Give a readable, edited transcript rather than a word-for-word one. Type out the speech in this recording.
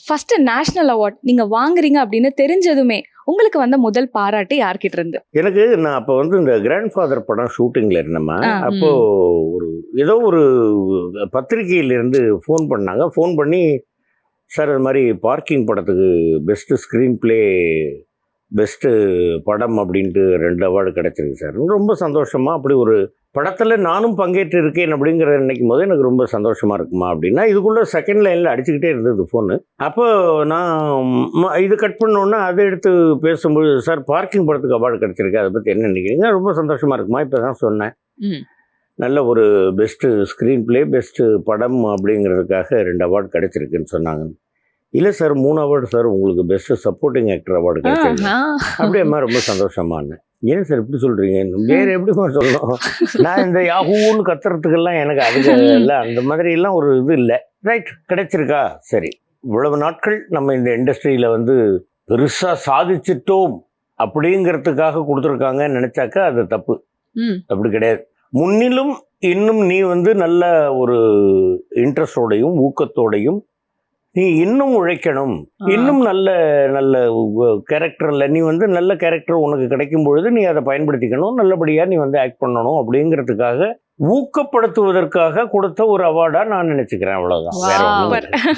First national award நீங்க வாங்குறீங்க அப்படின்னு தெரிஞ்சதுமே உங்களுக்கு வந்த முதல் பாராட்டு யார்கிட்ட இருந்து? எனக்கு நான் அப்போ வந்து இந்த கிராண்ட் ஃபாதர் படம் ஷூட்டிங்கில் இருந்தேம்மா. ஆ, அப்போ ஒரு ஏதோ ஒரு பத்திரிகையிலேருந்து ஃபோன் பண்ணாங்க. ஃபோன் பண்ணி, சார் இது மாதிரி பார்க்கிங் படத்துக்கு பெஸ்ட்டு ஸ்க்ரீன் ப்ளே, பெஸ்ட்டு படம் அப்படின்ட்டு 2 அவார்டு கிடச்சிருக்கு சார். ரொம்ப சந்தோஷமா, அப்படி ஒரு படத்தில் நானும் பங்கேற்று இருக்கேன் அப்படிங்கிற நினைக்கும் போது எனக்கு ரொம்ப சந்தோஷமாக இருக்குமா அப்படின்னா, இதுக்குள்ளே செகண்ட் லைனில் அடிச்சுக்கிட்டே இருந்தது ஃபோனு. அப்போ நான் இது கட் பண்ணோன்னே அதை எடுத்து பேசும்போது, சார் பார்க்கிங் படத்துக்கு அவார்டு கிடச்சிருக்கு, அதை பற்றி என்ன நினைக்கிறீங்க? ரொம்ப சந்தோஷமாக இருக்குமா, இப்போ தான் சொன்னேன். ம். நல்ல ஒரு பெஸ்ட்டு ஸ்க்ரீன் ப்ளே, பெஸ்ட்டு படம் அப்படிங்கிறதுக்காக 2 அவார்டு கிடச்சிருக்குன்னு சொன்னாங்க. இல்லை சார் 3 அவார்டு சார், உங்களுக்கு பெஸ்ட்டு சப்போர்ட்டிங் ஆக்டர் அவார்டு கிடச்சிருக்கு. அப்படியேம்மா ரொம்ப சந்தோஷமானு. ஏன் சார் இப்படி சொல்கிறீங்க? வேறு எப்படிமா சொல்லணும்? நான் இந்த யாஹூன்னு கத்துறதுக்கெல்லாம் எனக்கு அதுக்கு இல்லை, அந்த மாதிரிலாம் ஒரு இது இல்லை. ரைட், கிடைச்சிருக்கா சரி. இவ்வளவு நாட்கள் நம்ம இந்த இண்டஸ்ட்ரியில் வந்து பெருசாக சாதிச்சிட்டோம் அப்படிங்கிறதுக்காக கொடுத்துருக்காங்கன்னு நினச்சாக்கா அது தப்பு. அப்படி கிடையாது. முன்னிலும் இன்னும் நீ வந்து நல்ல ஒரு இன்ட்ரெஸ்டோடையும் ஊக்கத்தோடையும் நீ இன்னும் உழைக்கணும், இன்னும் நல்ல நல்ல கேரக்டரில் நீ வந்து நல்ல கேரக்டர் உனக்கு கிடைக்கும் பொழுது நீ அதை பயன்படுத்திக்கணும், நல்லபடியாக நீ வந்து ஆக்ட் பண்ணணும் அப்படிங்கிறதுக்காக ஊக்கப்படுத்துவதற்காக கொடுத்த ஒரு அவார்டாக நான் நினச்சிக்கிறேன். அவ்வளோதான், வேற ஒன்றும் இல்லை.